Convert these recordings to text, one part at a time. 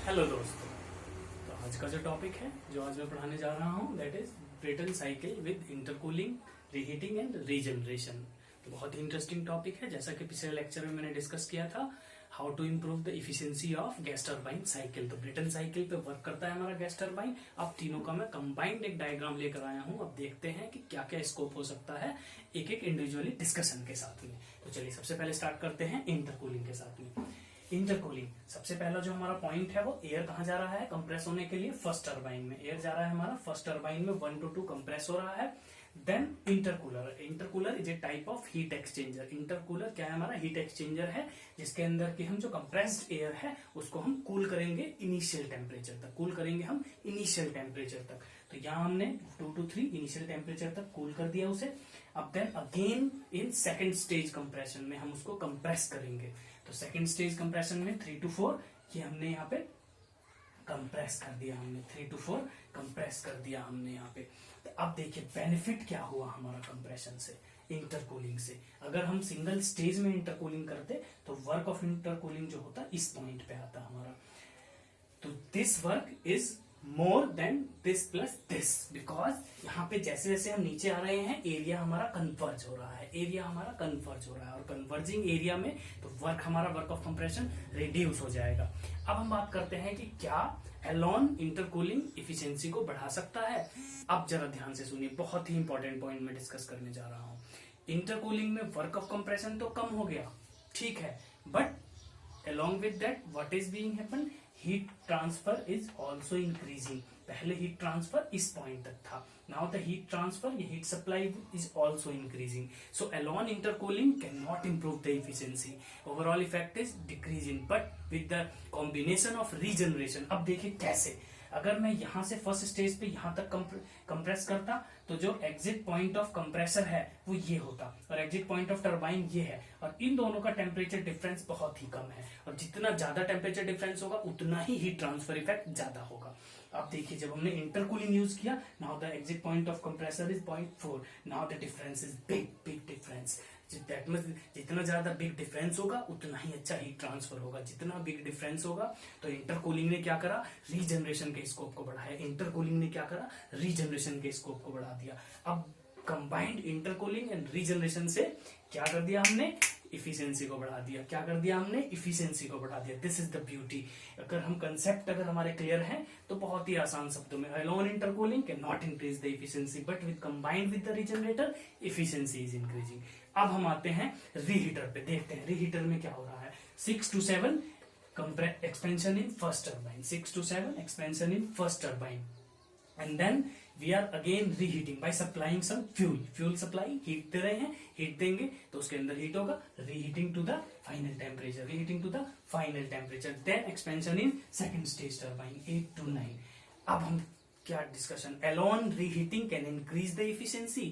Hello दोस्तों। तो आज का जो टॉपिक है जो आज मैं पढ़ाने जा रहा हूँ that is Brayton cycle with intercooling, reheating and regeneration. तो बहुत ही इंटरेस्टिंग टॉपिक है। जैसा कि पिछले लेक्चर में मैंने डिस्कस किया था how to improve the efficiency of gas turbine cycle. तो ब्रेटन साइकिल पे वर्क करता है हमारा गैस टरबाइन। अब तीनों का मैं कंबाइंड एक डायग्राम लेकर आया हूँ। अब देखते हैं कि क्या क्या स्कोप हो सकता है एक एक इंडिविजुअली डिस्कशन के साथ में। तो चलिए सबसे पहले स्टार्ट करते हैं इंटरकूलिंग के साथ में। इंटरकूलिंग सबसे पहला जो हमारा पॉइंट है वो एयर कहाँ जा रहा है कंप्रेस होने के लिए, फर्स्ट टरबाइन में एयर जा रहा है हमारा। फर्स्ट टरबाइन में 1 to 2 कंप्रेस हो रहा है। Then intercooler, intercooler is a type of heat exchanger. Intercooler क्या है हमारा, हीट एक्सचेंजर है जिसके अंदर की हम जो कंप्रेस्ड एयर है उसको हम कूल करेंगे इनिशियल टेम्परेचर तक, कूल करेंगे हम इनिशियल टेम्परेचर तक। तो यहाँ हमने 2 to 3 इनिशियल टेम्परेचर तक कूल कर दिया उसे। अब then again in second stage compression में हम उसको कंप्रेस करेंगे। तो सेकेंड स्टेज कंप्रेशन में 3 to 4 ये हमने यहाँ पे कंप्रेस कर दिया, हमने 3 to 4 कंप्रेस कर दिया हमने यहाँ पे। तो अब देखिए बेनिफिट क्या हुआ हमारा कंप्रेशन से, इंटरकूलिंग से। अगर हम सिंगल स्टेज में इंटरकूलिंग करते तो वर्क ऑफ इंटरकूलिंग जो होता इस पॉइंट पे आता हमारा। तो this work is more than this plus this, because यहाँ पे जैसे जैसे हम नीचे आ रहे हैं एरिया हमारा कन्वर्ज हो रहा है, एरिया हमारा कन्वर्ज हो रहा है। और कन्वर्जिंग एरिया में तो वर्क हमारा, वर्क ऑफ कंप्रेशन रिड्यूस हो जाएगा। अब हम बात करते हैं कि क्या एलोन इंटरकूलिंग इफिशियंसी को बढ़ा सकता है। अब जरा ध्यान से सुनिए, बहुत ही इंपॉर्टेंट पॉइंट में डिस्कस करने जा रहा हूं। इंटरकूलिंग में वर्क ऑफ कंप्रेशन तो कम हो गया, ठीक है, but along with that what is being happen, heat transfer is also increasing। पहले heat transfer इस point तक था, now the heat transfer, ये heat supply is also increasing। so alone intercooling cannot improve the efficiency, overall effect is decreasing but with the combination of regeneration। अब देखिए कैसे, अगर मैं यहां से फर्स्ट स्टेज पे यहां तक कंप्रेस करता तो जो एग्जिट पॉइंट ऑफ कंप्रेसर है वो ये होता और एग्जिट पॉइंट ऑफ टरबाइन ये है, और इन दोनों का टेम्परेचर डिफरेंस बहुत ही कम है। और जितना ज्यादा टेम्परेचर डिफरेंस होगा उतना ही हीट ट्रांसफर इफेक्ट ज्यादा होगा। अब देखिए जब हमने इंटरकूलिंग यूज किया, now the exit point of compressor is 0.4, now the difference is big big difference. जितना ज्यादा बिग डिफरेंस होगा उतना ही अच्छा हीट ट्रांसफर होगा। जितना बिग डिफरेंस होगा तो इंटरकूलिंग ने क्या करा, रीजनरेशन के स्कोप को बढ़ाया। इंटरकूलिंग ने क्या करा, रीजनरेशन के स्कोप को बढ़ा दिया। अब कंबाइंड इंटरकूलिंग एंड रीजनरेशन से क्या कर दिया हमने, इफिशियंसी को बढ़ा दिया। क्या कर दिया हमने, इफिशियंसी को बढ़ा दिया। This is the beauty. अगर हम कंसेप्ट अगर हमारे क्लियर हैं तो बहुत ही आसान शब्दों में, alone intercooling can not increase the efficiency but with combined with the regenerator efficiency is increasing. अब हम आते हैं रीहीटर पे, देखते हैं रीहीटर में क्या हो रहा है। 6 to 7 expansion in first turbine, 6 to 7 expansion in first turbine, and then we are again reheating by supplying some fuel supply, heat दे रहे हैं, heat देंगे तो उसके अंदर heat होगा, reheating to the final temperature, reheating to the final temperature, then expansion in second stage turbine 8 to 9। अब हम क्या discussion, alone reheating can increase the efficiency,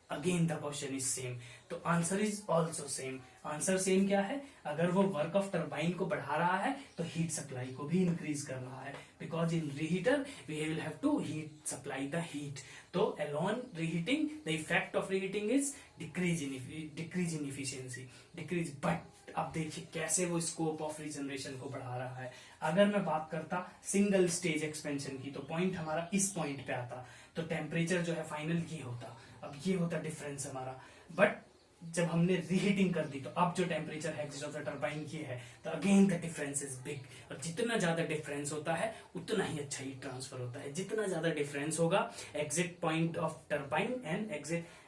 again the question is same. तो answer is also same. Answer same क्या है, अगर वो work of turbine को बढ़ा रहा है तो हीट सप्लाई को भी इंक्रीज कर रहा है, because in reheater we will have to heat supply the heat. तो alone reheating the effect of reheating is decrease in efficiency, decrease. But अब देखिए कैसे वो स्कोप ऑफ रीजनरेशन को बढ़ा रहा है। अगर मैं बात करता सिंगल स्टेज एक्सपेंशन की तो पॉइंट हमारा इस पॉइंट पे आता, तो टेम्परेचर जो है फाइनल ये होता, अब ये होता डिफरेंस हमारा। बट जब हमने रीहीटिंग कर दी तो अब जो टेम्परेचर है एग्जिट ऑफ द टरबाइन ये है, तो again the difference is big. और जितना ज्यादा डिफरेंस होता है उतना ही अच्छा हीट ट्रांसफर होता है। जितना ज्यादा डिफरेंस होगा exit point of turbine and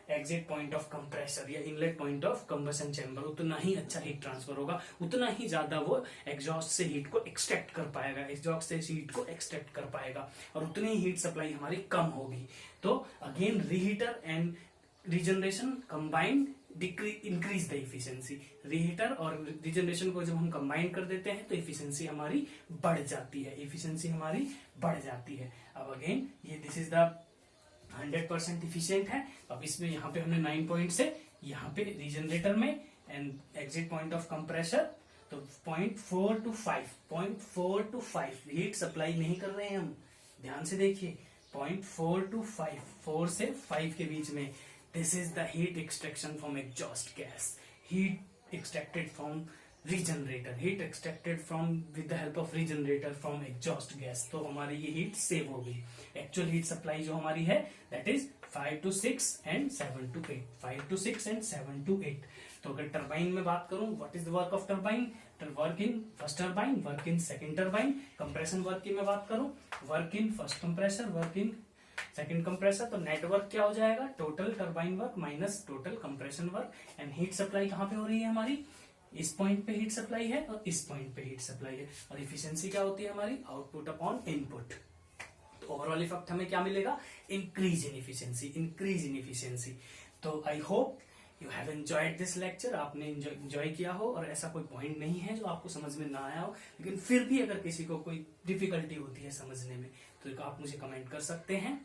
exit point of compressor या inlet point of combustion chamber, उतना ही अच्छा हीट ट्रांसफर होगा, उतना ही ज्यादा वो एग्जॉस्ट से हीट को एक्सट्रैक्ट कर पाएगा, एग्जॉस्ट से हीट को एक्सट्रैक्ट कर पाएगा, और उतनी ही हीट सप्लाई हमारी कम होगी। तो again reheater and regeneration combined increase the efficiency. Reheater और रीजनरेशन को जब हम कंबाइन कर देते हैं तो इफिशियंसी हमारी बढ़ जाती है, इफिशियंसी हमारी बढ़ जाती है। अब अगेन ये दिस इज द 100% इफिशियंट है। अब इसमें यहाँ पे हमने 9 पॉइंट्स है, यहाँ पे रीजनरेटर में and exit point of compressor तो 0.4 to 5, 0.4 to 5 हीट सप्लाई नहीं कर रहे हैं हम, ध्यान से देखिए 0.4 to 5, 4 से 5 के बीच में। This is the heat extraction from exhaust gas, heat extracted from regenerator, heat extracted from with the help of regenerator from exhaust gas. तो हमारी ये हीट सेव हो गई। एक्चुअल हीट सप्लाई जो हमारी है that is 5 to 6 and 7 to 8, 5 to 6 and 7 to 8। तो अगर टरबाइन में बात करूं, what is the work of turbine? Work in first turbine, work in second turbine. Compression work की मैं बात करूं, work in first compressor, work in second compressor. तो नेटवर्क क्या हो जाएगा? Total turbine work minus total compression work. And heat supply कहां पे हो रही है हमारी? इस पॉइंट पे हीट सप्लाई है और इस पॉइंट पे हीट सप्लाई है। और इफिशियंसी क्या होती है हमारी? Output upon input. तो ओवरऑल इफेक्ट हमें क्या मिलेगा? Increase in efficiency, increase in efficiency. तो I hope you have enjoyed this lecture. आपने एंजॉय किया हो और ऐसा कोई पॉइंट नहीं है जो आपको समझ में ना आया हो, लेकिन फिर भी अगर किसी को कोई डिफिकल्टी होती है समझने में तो आप मुझे कमेंट कर सकते हैं,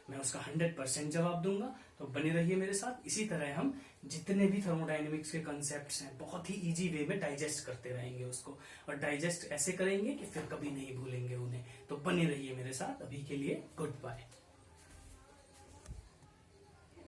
मैं उसका 100% जवाब दूंगा। तो बने रहिए मेरे साथ। इसी तरह हम जितने भी थर्मोडायनेमिक्स के कंसेप्ट्स हैं बहुत ही इजी वे में डाइजेस्ट करते रहेंगे उसको, और डाइजेस्ट ऐसे करेंगे कि फिर कभी नहीं भूलेंगे उन्हें। तो बने रहिए मेरे साथ। अभी के लिए गुड बाय।